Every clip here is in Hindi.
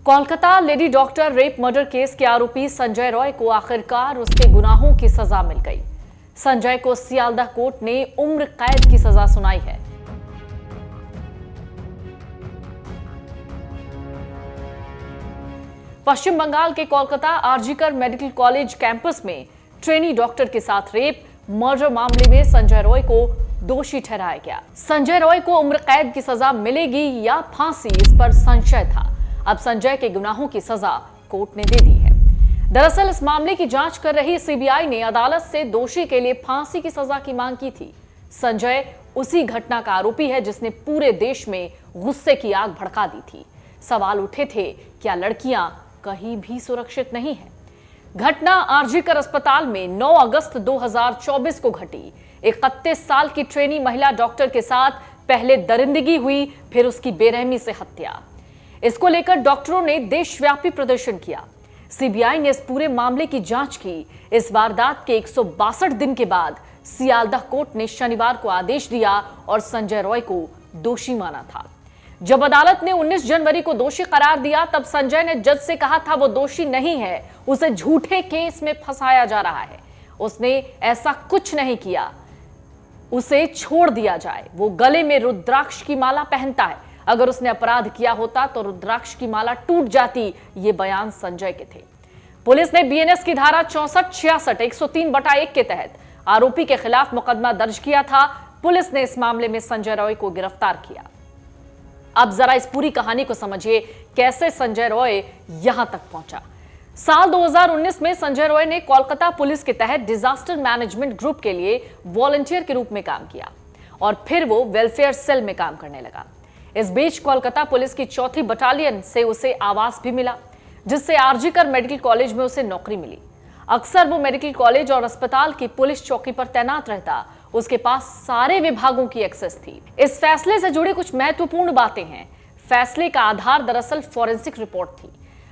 Kolkata lady doctor rape murder case के आरोपी संजय रॉय को आखिरकार उसके गुनाहों की सजा मिल गई। संजय को सियालदह कोर्ट ने उम्र कैद की सजा सुनाई है। पश्चिम बंगाल के Kolkata RG Kar medical college campus में ट्रेनी डॉक्टर के साथ रेप मर्डर मामले में संजय रॉय को दोषी ठहराया गया। संजय रॉय को उम्र कैद की सजा मिलेगी या फांसी, इस पर संशय था। अब संजय के गुनाहों की सजा कोर्ट ने दे दी है। दरअसल इस मामले की जांच कर रही सीबीआई ने अदालत से दोषी के लिए फांसी की सजा की मांग की थी। संजय उसी घटना का आरोपी है जिसने पूरे देश में गुस्से की आग भड़का दी थी। सवाल उठे थे, क्या लड़कियां कहीं भी सुरक्षित नहीं है? घटना आरजीकर अस्पताल में 9 अगस्त 2024 को घटी। 31 साल की ट्रेनी महिला डॉक्टर के साथ पहले दरिंदगी हुई, फिर उसकी बेरहमी से हत्या। इसको लेकर डॉक्टरों ने देशव्यापी प्रदर्शन किया। सीबीआई ने इस पूरे मामले की जांच की। इस वारदात के 162 दिन के बाद सियालदह कोर्ट ने शनिवार को आदेश दिया और संजय रॉय को दोषी माना था। जब अदालत ने 19 जनवरी को दोषी करार दिया, तब संजय ने जज से कहा था वो दोषी नहीं है, उसे झूठे केस में फंसाया जा रहा है, उसने ऐसा कुछ नहीं किया, उसे छोड़ दिया जाए। वो गले में रुद्राक्ष की माला पहनता है, अगर उसने अपराध किया होता तो रुद्राक्ष की माला टूट जाती। ये बयान संजय के थे। पुलिस ने बीएनएस की धारा 64, 66, 103/1 के तहत आरोपी के खिलाफ मुकदमा दर्ज किया था। पुलिस ने इस मामले में संजय रॉय को गिरफ्तार किया। अब जरा इस पूरी कहानी को समझिए, कैसे संजय रॉय यहां तक पहुंचा। साल 2019 में संजय रॉय ने कोलकाता पुलिस के तहत डिजास्टर मैनेजमेंट ग्रुप के लिए वॉलंटियर के रूप में काम किया और फिर वो वेलफेयर सेल में काम करने लगा। इस बीच कोलकाता पुलिस की 4थी बटालियन से उसे आवास भी मिला, जिससे आरजीकर मेडिकल कॉलेज में उसे नौकरी मिली। अक्सर वो मेडिकल कॉलेज और अस्पताल की पुलिस चौकी पर तैनात रहता। उसके पास सारे विभागों की एक्सेस थी। इस फैसले से जुड़ी कुछ महत्वपूर्ण बातें हैं। फैसले का आधार दरअसल फॉरेंसिक रिपोर्ट थी।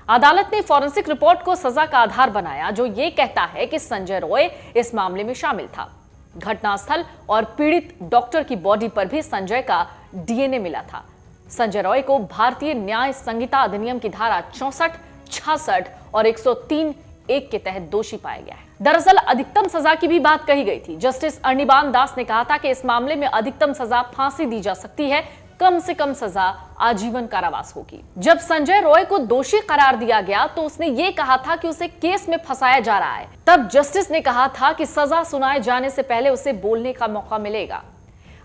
अदालत ने फॉरेंसिक रिपोर्ट को सजा का आधार बनाया, जो ये कहता है कि संजय रॉय इस मामले में शामिल था। घटनास्थल और पीड़ित डॉक्टर की बॉडी पर भी संजय का डीएनए मिला था। संजय रॉय को भारतीय न्याय संहिता अधिनियम की धारा 64, 66 और 103(1) के तहत दोषी पाया गया है। दरअसल अधिकतम सजा की भी बात कही गई थी। जस्टिस अनिबान दास ने कहा था कि इस मामले में अधिकतम सजा फांसी दी जा सकती है, कम से कम सजा आजीवन कारावास होगी। जब संजय रॉय को दोषी करार दिया गया तो उसने ये कहा था कि उसे केस में फंसाया जा रहा है। तब जस्टिस ने कहा था कि सजा सुनाए जाने से पहले उसे बोलने का मौका मिलेगा।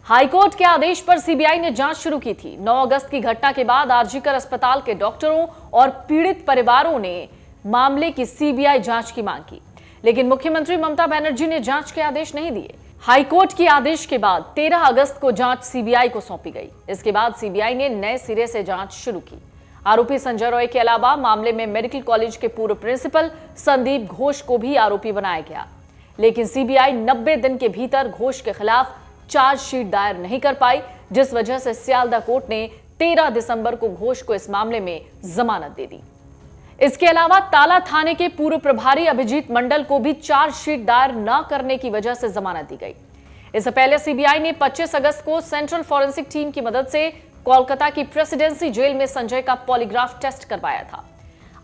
हाईकोर्ट के आदेश पर सीबीआई ने जांच शुरू की थी। 9 अगस्त की घटना के बाद आरजीकर अस्पताल के डॉक्टरों और पीड़ित परिवारों ने मामले की सीबीआई जांच की मांग की, लेकिन मुख्यमंत्री ममता बनर्जी ने जांच के आदेश नहीं दिए। हाईकोर्ट के आदेश के बाद 13 अगस्त को जांच सीबीआई को सौंपी गई। इसके बाद सीबीआई ने नए सिरे से जांच शुरू की। आरोपी संजय रॉय के अलावा मामले में मेडिकल कॉलेज के पूर्व प्रिंसिपल संदीप घोष को भी आरोपी बनाया गया, लेकिन सीबीआई 90 दिन के भीतर घोष के खिलाफ चार्जशीट दायर नहीं कर पाई, जिस वजह से सियालदह कोर्ट ने 13 दिसंबर को घोष को इस मामले में जमानत दे दी। इसके अलावा ताला थाने के पूर्व प्रभारी अभिजीत मंडल को भी चार्जशीट दायर न करने की वजह से जमानत दी गई। इससे पहले सीबीआई ने 25 अगस्त को सेंट्रल फॉरेंसिक टीम की मदद से कोलकाता की प्रेसिडेंसी जेल में संजय का पॉलीग्राफ टेस्ट करवाया था।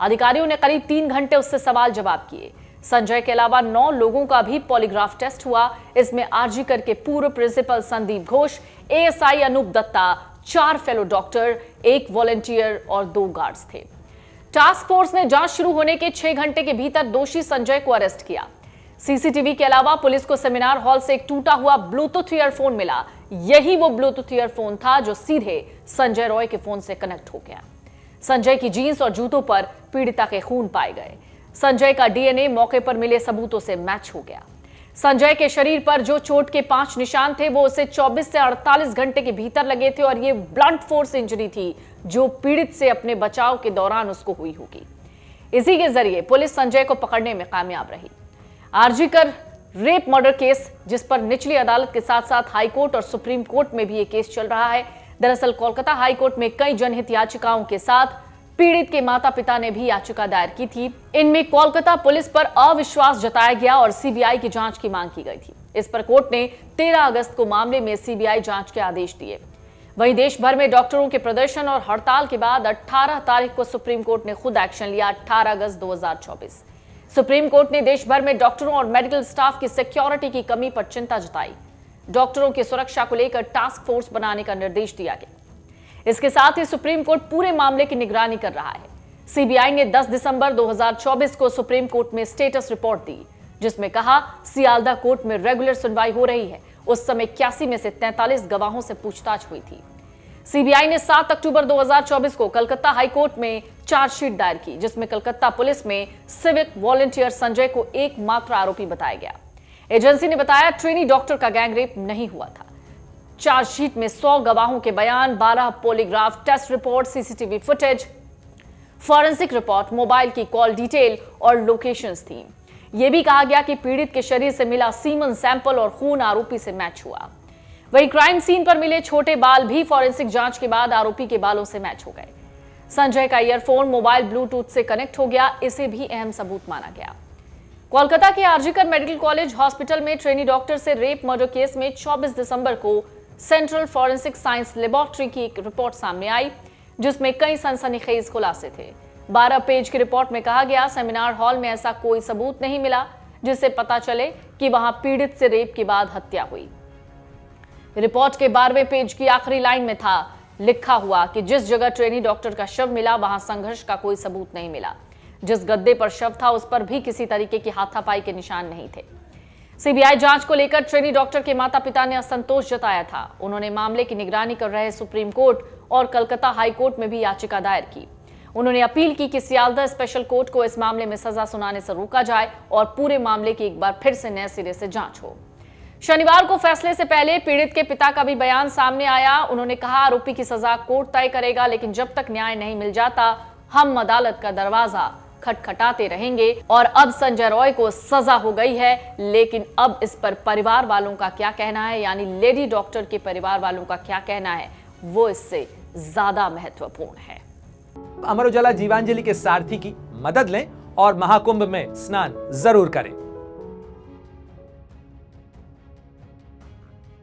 अधिकारियों ने करीब 3 घंटे उससे सवाल जवाब किए। संजय के अलावा 9 लोगों का भी पॉलीग्राफ टेस्ट हुआ। इसमें आरजीकर के पूर्व principal Sandeep Ghosh, ASI Anoop Dutta, 4 fellow doctor, 1 volunteer और 2 गार्ड्स थे। टास्क फोर्स ने जांच शुरू होने के 6 घंटे के भीतर दोषी संजय को अरेस्ट किया। सीसीटीवी के अलावा पुलिस को सेमिनार हॉल से एक टूटा हुआ ब्लूटूथ ईयरफोन मिला। यही वो ब्लूटूथ ईयरफोन था जो सीधे संजय रॉय के फोन से कनेक्ट हो गया। संजय की जींस और जूतों पर पीड़िता के खून पाए गए। संजय का डीएनए मौके पर मिले सबूतों से मैच हो गया। संजय के शरीर पर जो चोट के 5 निशान थे वो उसे 24 से 48 घंटे के भीतर लगे थे और ये ब्लंट फोर्स इंजरी थी जो पीड़ित से अपने बचाव के दौरान उसको हुई होगी। इसी के जरिए पुलिस संजय को पकड़ने में कामयाब रही। आरजीकर रेप मर्डर केस, जिस पर निचली अदालत के साथ साथ हाईकोर्ट और सुप्रीम कोर्ट में भी ये केस चल रहा है। दरअसल कोलकाता हाईकोर्ट में कई जनहित याचिकाओं के साथ पीड़ित के माता पिता ने भी याचिका दायर की थी। इनमें कोलकाता पुलिस पर अविश्वास जताया गया और सीबीआई की जांच की मांग की गई थी। इस पर कोर्ट ने 13 अगस्त को मामले में सीबीआई जांच के आदेश दिए। वहीं देश भर में डॉक्टरों के प्रदर्शन और हड़ताल के बाद 18 तारीख को सुप्रीम कोर्ट ने खुद एक्शन लिया। 18 अगस्त 2024 सुप्रीम कोर्ट ने देश भर में डॉक्टरों और मेडिकल स्टाफ की सिक्योरिटी की कमी पर चिंता जताई। डॉक्टरों की सुरक्षा को लेकर टास्क फोर्स बनाने का निर्देश दिया गया। इसके साथ ही सुप्रीम कोर्ट पूरे मामले की निगरानी कर रहा है। सीबीआई ने 10 दिसंबर 2024 को सुप्रीम कोर्ट में स्टेटस रिपोर्ट दी, जिसमें कहा सियालदा कोर्ट में रेगुलर सुनवाई हो रही है। उस समय 81 में से 43 गवाहों से पूछताछ हुई थी। सीबीआई ने 7 अक्टूबर 2024 को कलकत्ता हाईकोर्ट में चार्जशीट दायर की, जिसमें कलकत्ता पुलिस में सिविक वॉलंटियर संजय को एकमात्र आरोपी बताया गया। एजेंसी ने बताया ट्रेनी डॉक्टर का गैंगरेप नहीं हुआ था। चार्जशीट में 100 गवाहों के बयान, 12 polygraph test report, CCTV footage, forensic report, mobile की कॉल डिटेल और लोकेशंस थी। यह भी कहा गया कि पीड़ित के शरीर से मिला सीमन सैंपल और खून आरोपी से मैच हुआ। वहीं क्राइम सीन पर मिले छोटे बाल भी फॉरेंसिक जांच के बाद आरोपी के बालों से मैच हो गए। संजय का ईयरफोन मोबाइल ब्लूटूथ से कनेक्ट हो गया, इसे भी अहम सबूत माना गया। कोलकाता के आरजीकर मेडिकल कॉलेज हॉस्पिटल में ट्रेनी डॉक्टर से रेप मर्डर केस में 24 दिसंबर को सेंट्रल फॉरेंसिक साइंस लेबोरेटरी की एक रिपोर्ट सामने आई, जिसमें कई सनसनीखेज खुलासे थे। 12 पेज की रिपोर्ट में कहा गया सेमिनार हॉल में ऐसा कोई सबूत नहीं मिला जिससे पता चले कि वहां पीड़ित से रेप के बाद हत्या हुई। रिपोर्ट के 12वें पेज की आखिरी लाइन में था लिखा हुआ कि जिस जगह ट्रेनी डॉक्टर का शव मिला वहां संघर्ष का कोई सबूत नहीं मिला। जिस गद्दे पर शव था उस पर भी किसी तरीके की हाथापाई के निशान नहीं थे। सीबीआई जांच को लेकर ट्रेनी डॉक्टर के माता पिता ने असंतोष जताया था। उन्होंने मामले की निगरानी कर रहे सुप्रीम कोर्ट और कलकत्ता हाई कोर्ट में भी याचिका दायर की। उन्होंने अपील की कि सियालदा स्पेशल कोर्ट को इस मामले में सजा सुनाने से रोका जाए और पूरे मामले की एक बार फिर से नए सिरे से जांच हो। शनिवार को फैसले से पहले पीड़ित के पिता का भी बयान सामने आया। उन्होंने कहा आरोपी की सजा कोर्ट तय करेगा, लेकिन जब तक न्याय नहीं मिल जाता हम अदालत का दरवाजा खटखटाते रहेंगे। और अब संजय रॉय को सजा हो गई है, लेकिन अब इस पर परिवार वालों का क्या कहना है, यानी लेडी डॉक्टर के परिवार वालों का क्या कहना है, वो इससे ज्यादा महत्वपूर्ण है। अमर उजाला जीवांजलि के सारथी की मदद लें और महाकुंभ में स्नान जरूर करें।